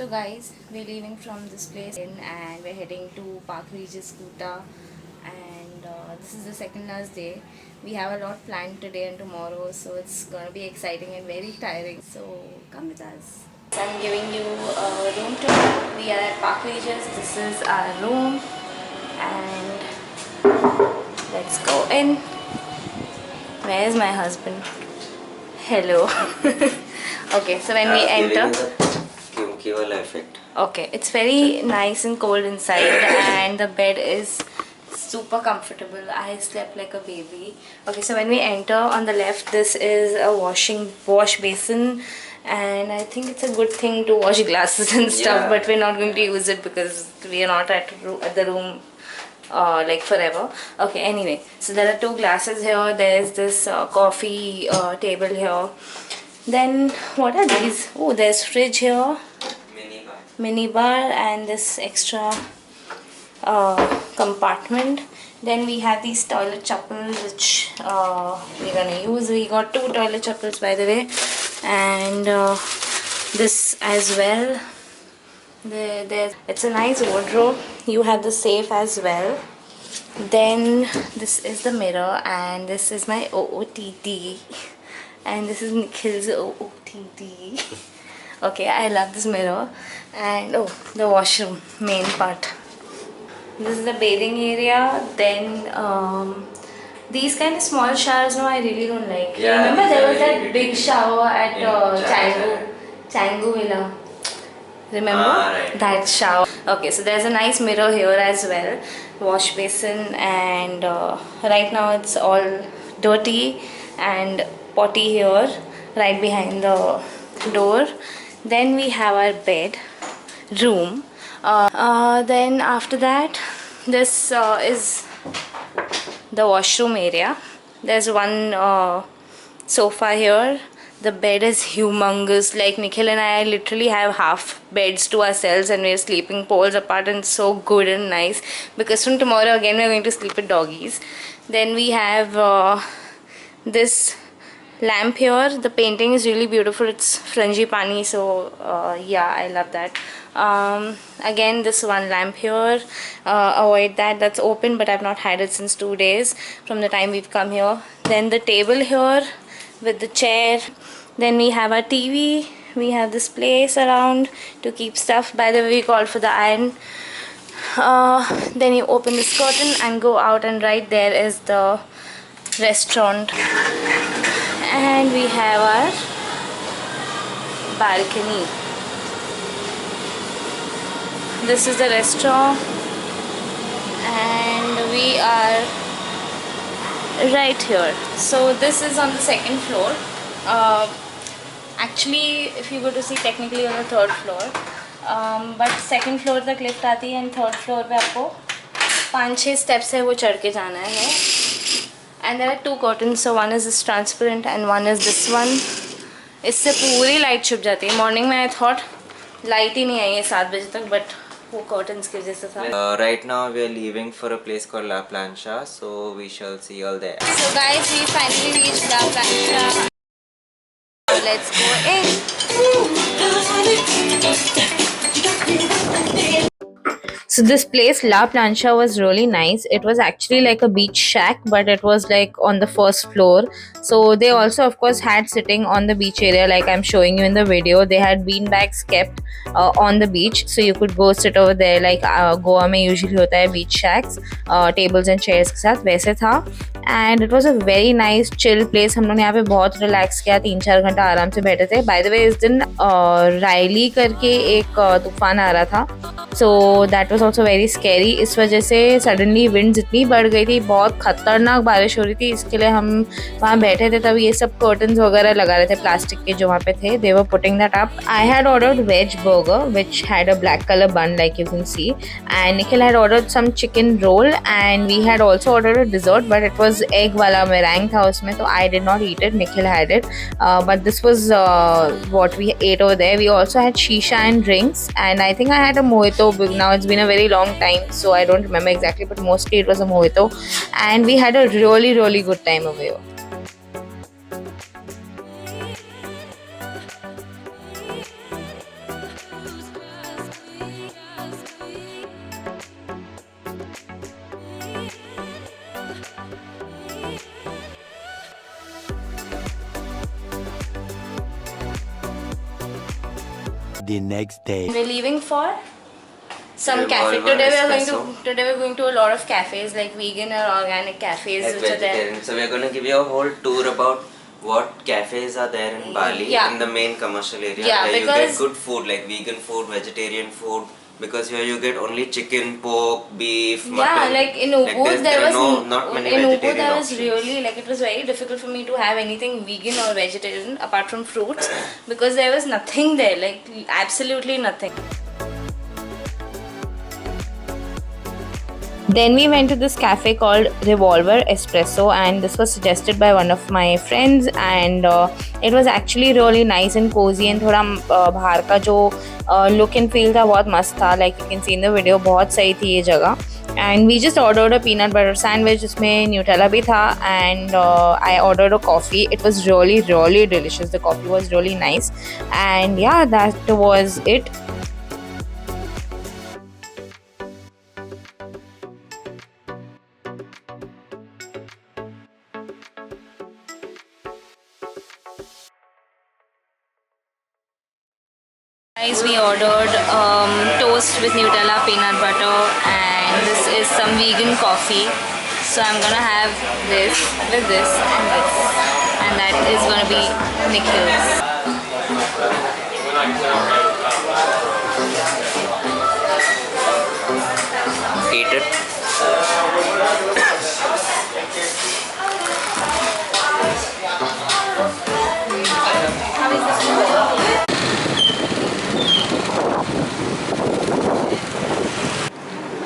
So guys, we're leaving from this place and we're heading to Park Regis Kuta, and this is the second last day. We have a lot planned today and tomorrow, so it's gonna be exciting and very tiring. So come with us. I'm giving you a room tour. We are at Park Regis. This is our room, and let's go in. Where is my husband? Hello. Okay, so when we enter, effect. okay, it's very nice and cold inside, and the bed is super comfortable. I slept like a baby. Okay, so when we enter on the left, this is a wash basin, and I think it's a good thing to wash glasses and stuff, Yeah. but we're not going to use it because we are not at the room like forever. Okay, anyway, so there are two glasses here. There's this coffee table here. Then what are these? Oh, there's fridge here, mini bar, and this extra compartment. Then we have these toilet chappals which we're gonna use. We got two toilet chappals, by the way, and this as well. It's a nice wardrobe. You have the safe as well. Then this is the mirror, and this is my OOTD, and this is Nikhil's OOTD. Okay, I love this mirror. And oh, the washroom, main part. This is the bathing area. Then these kind of small showers, no, I really don't like. Yeah, remember there was really that big shower at Canggu Villa. Remember right. that shower? Okay, so there's a nice mirror here as well, wash basin, and right now it's all dirty and potty here right behind the door. Then we have our bed room. Then after that, this is the washroom area. There's one sofa here. The bed is humongous. Like Nikhil and I literally have half beds to ourselves, and we're sleeping poles apart, and so good and nice, because from tomorrow again we're going to sleep with doggies. Then we have this lamp here. The painting is really beautiful. It's frangipani, so yeah, I love that. Again, this one lamp here, avoid that, that's open, but I've not had it since 2 days from the time we've come here. Then the table here with the chair. Then we have our TV. We have this place around to keep stuff. By the way, we called for the iron. Then you open this curtain and go out, and right there is the restaurant, and we have our balcony. This is the restaurant, and we are right here. So this is on the second floor. Actually, if you go to see, technically on the third floor, but second floor तक lift आती है, and third floor पे आपको 5-6 steps है वो चढ़ के जाना है. And there are two curtains, so one is this transparent and one is this one. इससे पूरी लाइट छुप जाती है. मॉर्निंग में आई थॉट लाइट ही नहीं आई है 7 बजे तक, बट वो कर्टन्स की वजह से था. Right now we are leaving for a place called La Plancha, so we shall see you all there. So guys, we finally reached La Plancha. Let's go in. So this place, La Plancha, was really nice. It was actually like a beach shack, but it was like on the first floor. So they also of course had sitting on the beach area, like I'm showing you in the video. They had bean bags kept on the beach, so you could go sit over there, like Goa mein usually hota hai beach shacks, tables and chairs ke sath वैसे था. And it was a very nice chill place. हम लोग यहाँ पे बहुत relax किया, 3-4 घंटा आराम से बैठे थे. By the way, इस दिन रायली करके एक तूफान आ रहा था, so that was also very scary. इस वजह से suddenly winds इतनी बढ़ गई थी, बहुत खतरनाक बारिश हो रही थी. इसके लिए हम वहाँ बैठे थे, तब ये सब कर्टन्स वगैरह लगा रहे थे प्लास्टिक के जो वहाँ पे थे. They were putting that up. I had ordered veg burger which had a black color bun, like you can see, and Nikhil had ordered some chicken roll, and we had also ordered a dessert, but it was egg wala meringue tha usme, so I did not eat it. Nikhil had it, but this was what we ate over there. We also had shisha and drinks, and I think I had a mojito. Now it's been a very long time, so I don't remember exactly, but mostly it was a mojito, and we had a really good time over here. the next day. We're leaving for some cafe. Revolver Today we're going to a lot of cafes, like vegan or organic cafes, Like which are there. vegetarian. So we're gonna give you a whole tour about what cafes are there in Bali, Yeah. in the main commercial area, Yeah, where you get because- good food like vegan food, vegetarian food. Because here you get only chicken, pork, beef, mutton. Yeah, like in Ubud there there are was not many in Ubud vegetarian there was options. really, like, it was very difficult for me to have anything vegan or vegetarian apart from fruits because there was nothing there, like absolutely nothing. Then we went to this cafe called Revolver Espresso, and this was suggested by one of my friends, and it was actually really nice and cozy, and थोड़ा बाहर का जो look and feel था बहुत मस्त था, like you can see in the video, बहुत सही थी ये जगह. And we just ordered a peanut butter sandwich जिसमें Nutella भी था, and I ordered a coffee. It was really delicious. The coffee was really nice, and yeah, that was it. Guys, we ordered toast with Nutella, peanut butter, and this is some vegan coffee. So I'm gonna have this with this and this, and that is gonna be Nikhil's. Eat it.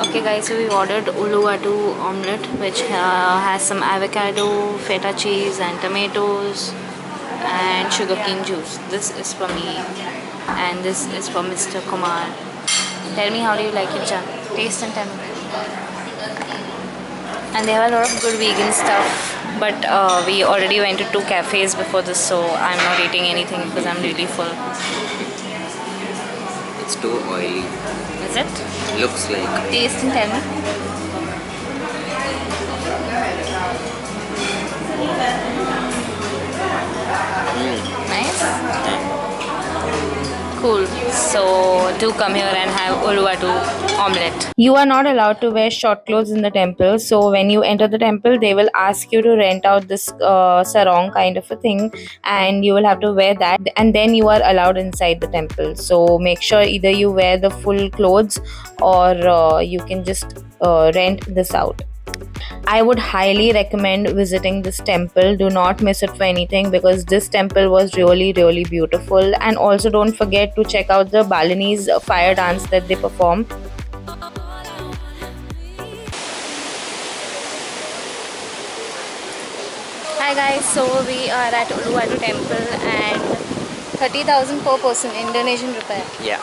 Okay guys, so we ordered uluwatu omelette, which has some avocado, feta cheese and tomatoes and sugarcane juice. This is for me and this is for Mr. Kumar. Tell me, how do you like it, Jan? Taste and tell me. And they have a lot of good vegan stuff, but we already went to 2 cafes before this, so I'm not eating anything because I'm really full. It's too oily. Is it? Looks like. Taste and tell me. Nice. Cool. So do come here and have uluwatu omelette. You are not allowed to wear short clothes in the temple. So when you enter the temple, they will ask you to rent out this sarong kind of a thing, and you will have to wear that, and then you are allowed inside the temple. So make sure either you wear the full clothes or you can just rent this out. I would highly recommend visiting this temple. Do not miss it for anything because this temple was really beautiful. And also don't forget to check out the Balinese fire dance that they perform. Hi guys, so we are at Uluwatu temple and 30,000 per person, Indonesian rupiah. Yeah.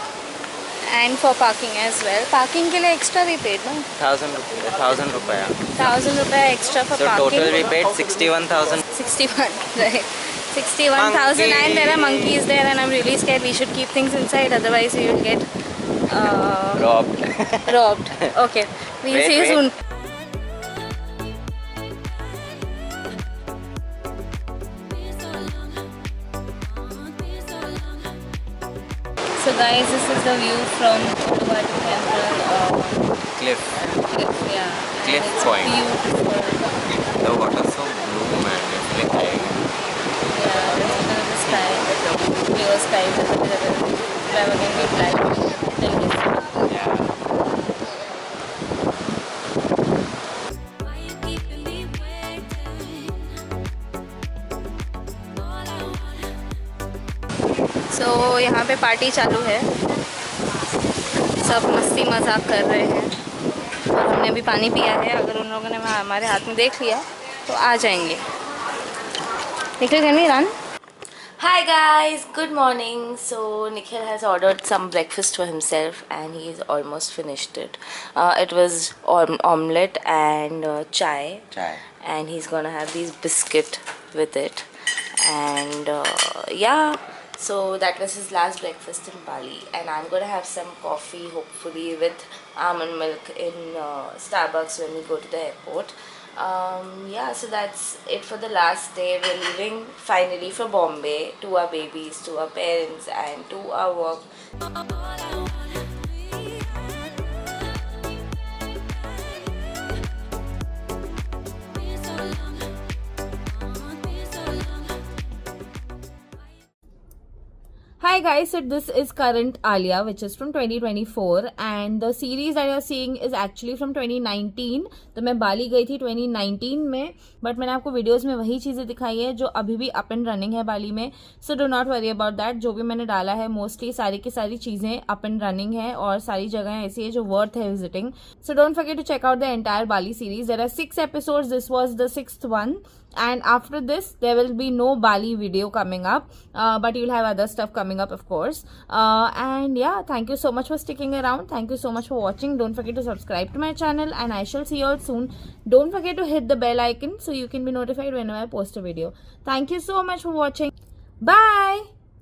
And for parking as well. Parking के लिए extra we paid, no? 1,000 rupiah. 1,000 rupiah extra for So parking. total we paid 61,000. 61, right? 61,000, and there are monkeys there, and I'm really scared. We should keep things inside, otherwise we will get Robbed. robbed. Okay, we'll Wait, see you wait. soon. So guys, this is the view from Uluwatu temple. Cliff. Cliff, yeah. Cliff And it's point. beautiful. The water's so blue, man. It's like Yeah, that's because of the sky. Clear sky is a little extravagantly black. Like this. yeah. So यहाँ पे party चालू है, सब मस्ती मजाक कर रहे हैं और हमने अभी पानी पिया है. अगर उन लोगों ने हमारे हाथ में देख लिया तो आ जाएंगे. Nikhil, can we run? Hi guys, good morning. So Nikhil has ordered some breakfast for himself and he's almost finished it. It was omelette and chai. Chai. And he's gonna have these biscuit with it, and yeah, so that was his last breakfast in Bali, and I'm gonna have some coffee hopefully with almond milk in Starbucks when we go to the airport. Yeah, so that's it for the last day. We're leaving finally for Bombay, to our babies, to our parents, and to our work. Hi guys, so this is current Alia, which is from 2024, and the series that you're seeing is actually from 2019. तो मैं बाली गई थी 2019 में, but मैंने आपको videos में वही चीज़ें दिखाई है जो अभी भी अप एंड रनिंग है बाली में. So do not worry about that. जो भी मैंने डाला है मोस्टली सारी की सारी चीज़ें अप एंड रनिंग है और सारी जगह ऐसी है जो वर्थ है visiting. So don't forget to check out the entire Bali series. There are 6 episodes. This was the 6th one. And after this there will be no Bali video coming up, but you'll have other stuff coming up, of course. And yeah, thank you so much for sticking around. Thank you so much for watching. Don't forget to subscribe to my channel, and I shall see you all soon. Don't forget to hit the bell icon so you can be notified whenever I post a video. Thank you so much for watching. Bye.